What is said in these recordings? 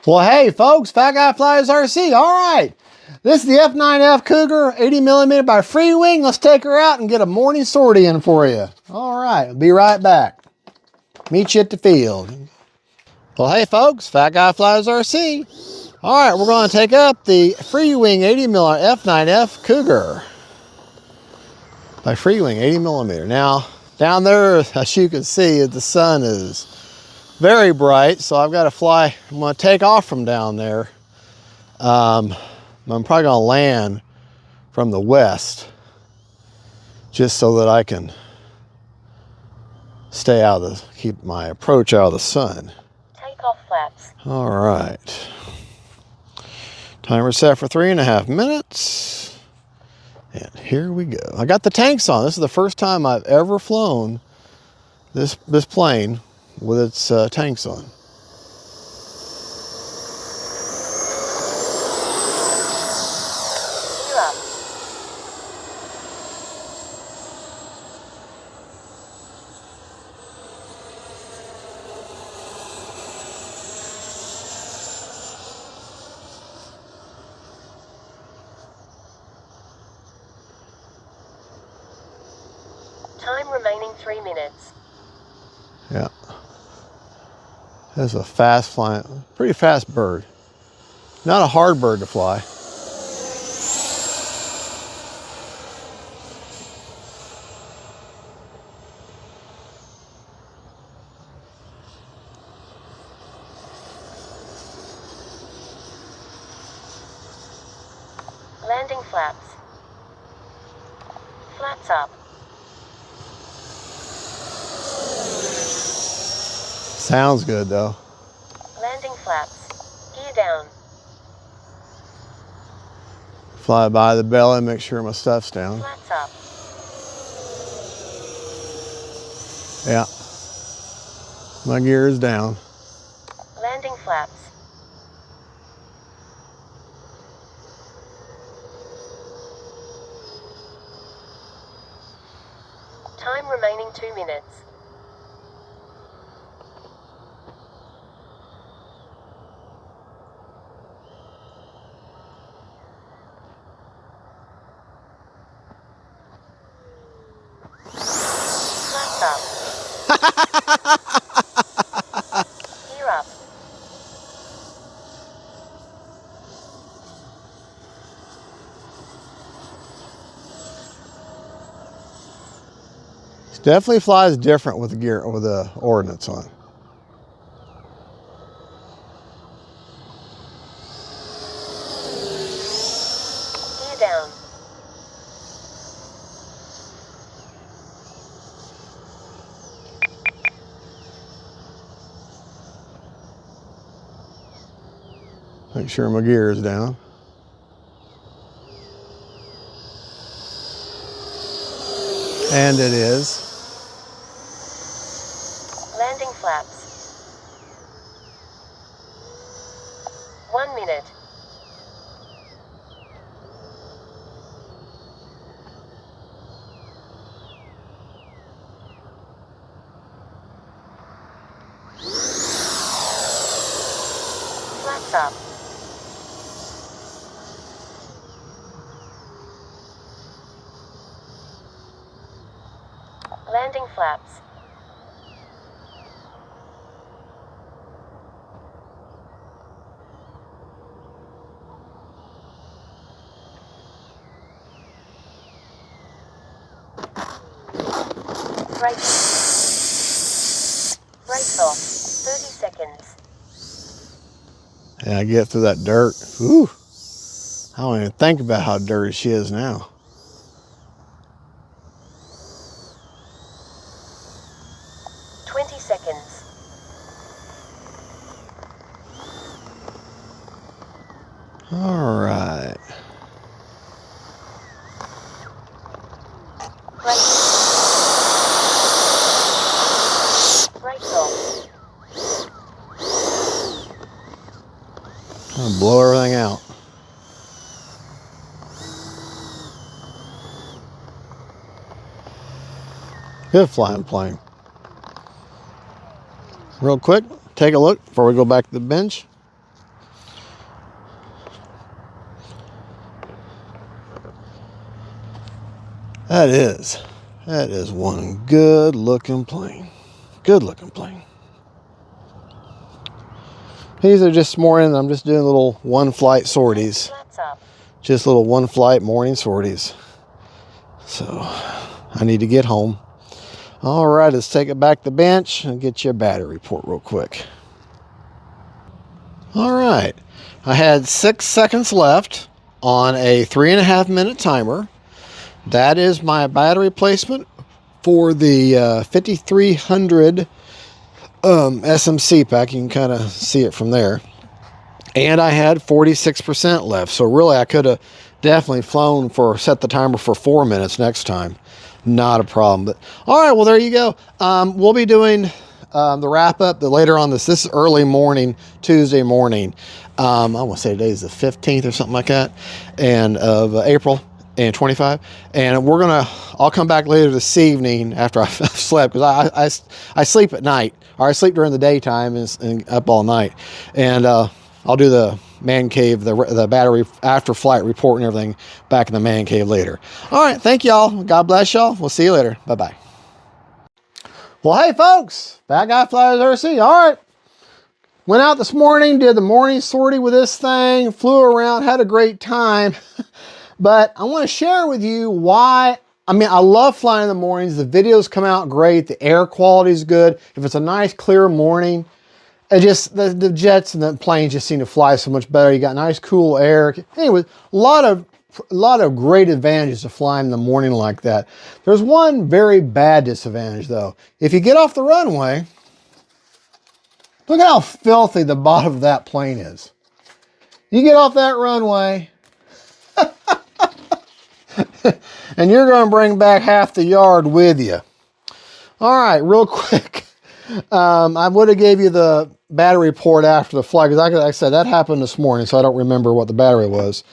Well, hey, folks, Fat Guy Flies RC. All right, this is the F9F Cougar 80mm by FREEWING. Let's take her out and get a morning sortie in for you. All right, I'll be right back. Meet you at the field. Well, hey, folks, Fat Guy Flies RC. All right, we're going to take up the FREEWING 80mm F9F Cougar by FREEWING 80mm. Now, down there, as you can see, the sun is very bright, so I've got to fly. I'm going to take off from down there. I'm probably going to land from the west just so that I can stay out of keep my approach out of the sun. Takeoff flaps. All right. Timer set for 3.5 minutes. And here we go. I got the tanks on. This is the first time I've ever flown this plane with its tanks on. Gear up. Time remaining 3 minutes. Yeah. That's a fast flying, pretty fast bird. Not a hard bird to fly. Landing flaps. Flaps up. Sounds good though. Landing flaps. Gear down. Fly by the belly, make sure my stuff's down. Flaps up. Yeah. My gear is down. Landing flaps. Time remaining 2 minutes. Flaps up. Gear up. It definitely flies different with the gear, with the ordnance on. Gear down. Make sure my gear is down. And it is. Landing flaps. 1 minute. Flaps up. Landing flaps. Brakes off. 30 seconds. And I get through that dirt. Whew. I don't even think about how dirty she is now. Seconds. All right. Brakes off. I'll blow everything out. Good flying plane. Real quick, take a look before we go back to the bench. That is one good looking plane. Good looking plane. These are just morning. I'm just doing little one flight sorties. Flaps up. Just little one flight morning sorties. So I need to get home. All right, let's take it back to the bench and get you a battery report real quick. All right, I had 6 seconds left on a 3.5 minute timer. That is my battery replacement for the 5300 SMC pack. You can kind of see it from there. And I had 46% left. So really I could have definitely set the timer for 4 minutes next time. Not a problem. But all right, well, there you go. We'll be doing the wrap up later on this is early morning, Tuesday morning. I want to say today is the 15th or something like that, and of April and 25. And I'll come back later this evening after I've slept, because I sleep at night, or I sleep during the daytime and up all night. And I'll do the man cave, the battery after flight report and everything back in the man cave later. All right, thank y'all. God bless y'all. We'll see you later. Bye-bye. Well, hey folks, Bad Guy Flies RC. All right, went out this morning, did the morning sortie with this thing, flew around, had a great time. But I want to share with you why. I mean, I love flying in the mornings. The videos come out great. The air quality is good. If it's a nice clear morning, it just, the jets and the planes just seem to fly so much better. You got nice cool air. Anyway, a lot of great advantages to flying in the morning like that. There's one very bad disadvantage though. If you get off the runway, look at how filthy the bottom of that plane is. You get off that runway, and you're going to bring back half the yard with you. All right, real quick. I would have gave you the battery report after the flight, because like I said, that happened this morning, so I don't remember what the battery was.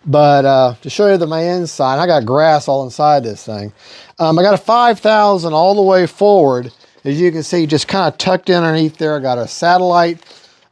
But to show you my inside, I got grass all inside this thing. I got a 5,000 all the way forward. As you can see, just kind of tucked in underneath there. I got a satellite,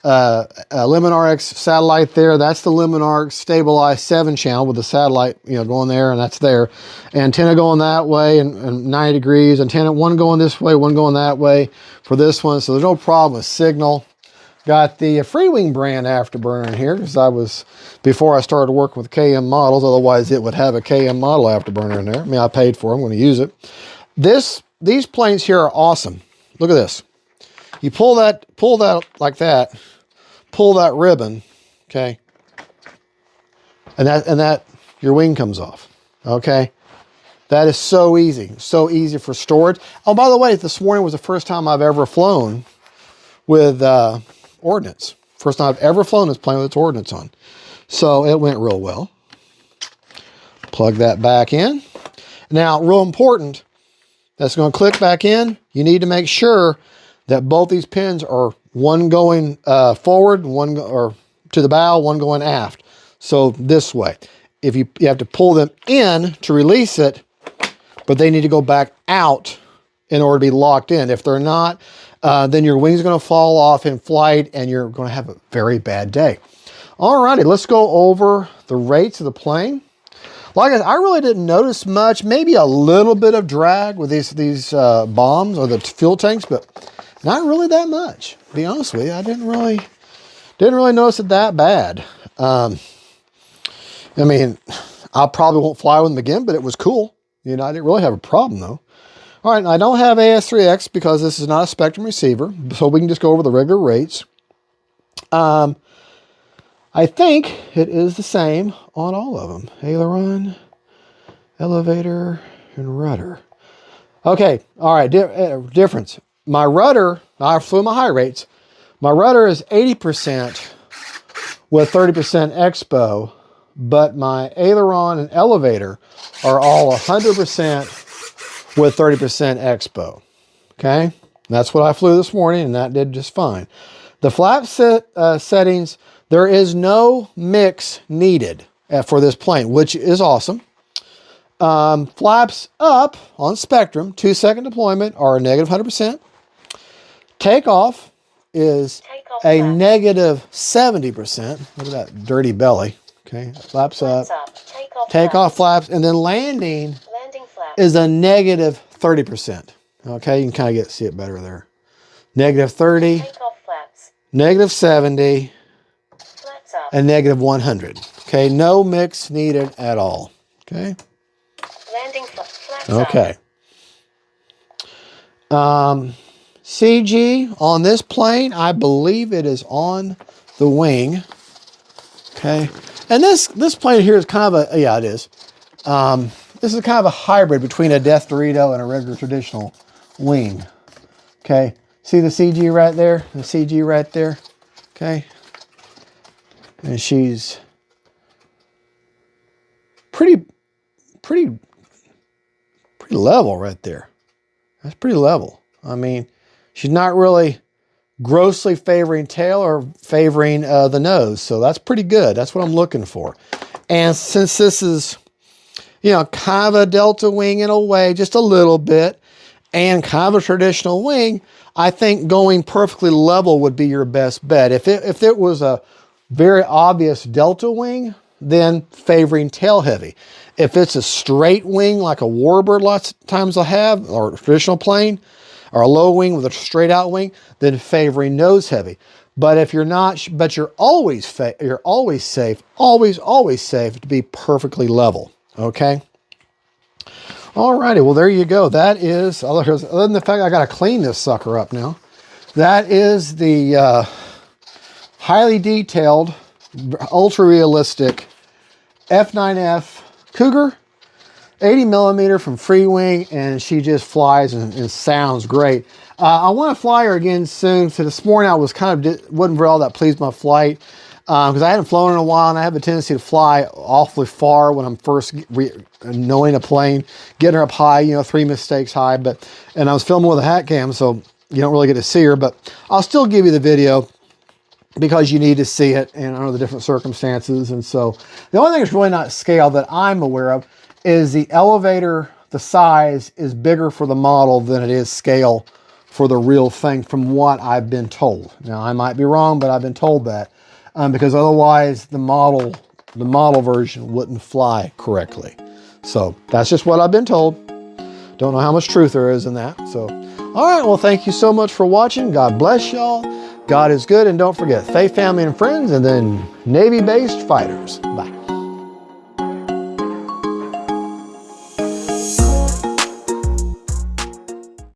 a Luminar X satellite there. That's the Luminar stabilized 7-channel with the satellite, going there, and that's there. Antenna going that way and 90 degrees. Antenna, one going this way, one going that way for this one. So there's no problem with signal. Got the FREEWING brand afterburner in here, because before I started working with KM models, otherwise it would have a KM model afterburner in there. I mean, I paid for it, I'm going to use it. These planes here are awesome. Look at this. You pull that like that, pull that ribbon, okay? And that your wing comes off, okay? That is so easy for storage. Oh, by the way, this morning was the first time I've ever flown with ordnance. First time I've ever flown this plane with its ordnance on. So it went real well. Plug that back in. Now, real important, that's going to click back in. You need to make sure that both these pins are one going forward, or to the bow, one going aft. So this way. If you have to pull them in to release it, but they need to go back out in order to be locked in. If they're not, then your wing's going to fall off in flight and you're going to have a very bad day. Alrighty, let's go over the rates of the plane. Like I really didn't notice much, maybe a little bit of drag with these bombs or the fuel tanks, but not really that much. To be honest with you, I didn't really notice it that bad. I mean, I probably won't fly with them again, but it was cool. I didn't really have a problem though. All right, I don't have AS3X because this is not a Spectrum receiver, so we can just go over the regular rates. I think it is the same on all of them. Aileron, elevator, and rudder. Okay, all right, difference. My rudder, I flew my high rates. My rudder is 80% with 30% expo, but my aileron and elevator are all 100% with 30% expo. Okay, that's what I flew this morning, and that did just fine. The flap settings, there is no mix needed for this plane, which is awesome. Flaps up on Spectrum, 2-second deployment, are a negative 100%. Takeoff is a negative 70%. Look at that dirty belly. Okay, flaps up. Takeoff flaps, and then landing is a negative 30%. Okay, you can kind of see it better there. Negative 30, Takeoff flaps. negative 70, Flaps up. and negative 100. Okay, no mix needed at all. Okay. Landing flaps Okay. up. CG on this plane, I believe it is on the wing. Okay. And this plane here is kind of a, yeah, it is. This is kind of a hybrid between a Death Dorito and a regular traditional wing. Okay. See the CG right there? The CG right there? Okay. And she's pretty level right there. That's pretty level. I mean, she's not really grossly favoring tail or favoring the nose. So that's pretty good. That's what I'm looking for. And since this is, you know, kind of a delta wing in a way, just a little bit, and kind of a traditional wing, I think going perfectly level would be your best bet. If it was a very obvious delta wing, then favoring tail heavy. If it's a straight wing like a warbird lots of times I'll have, or a traditional plane, or a low wing with a straight out wing, then favoring nose heavy. But if you're not, but you're always safe, always safe to be perfectly level. Okay. Alrighty, well there you go. That is, other than the fact I got to clean this sucker up now, that is the highly detailed, ultra realistic F9F Cougar 80mm from FREEWING, and she just flies and sounds great. I want to fly her again soon. So this morning I was wasn't all that pleased with my flight because I hadn't flown in a while, and I have a tendency to fly awfully far when I'm first knowing a plane, getting her up high, you know, 3 mistakes high. And I was filming with a hat cam, so you don't really get to see her, but I'll still give you the video because you need to see it and under the different circumstances. And so the only thing that's really not scale that I'm aware of is the elevator, the size is bigger for the model than it is scale for the real thing from what I've been told. Now I might be wrong, but I've been told that because otherwise the model version wouldn't fly correctly. So that's just what I've been told. Don't know how much truth there is in that. So, all right, well, thank you so much for watching. God bless y'all. God is good. And don't forget, faith, family, and friends, and then Navy-based fighters. Bye.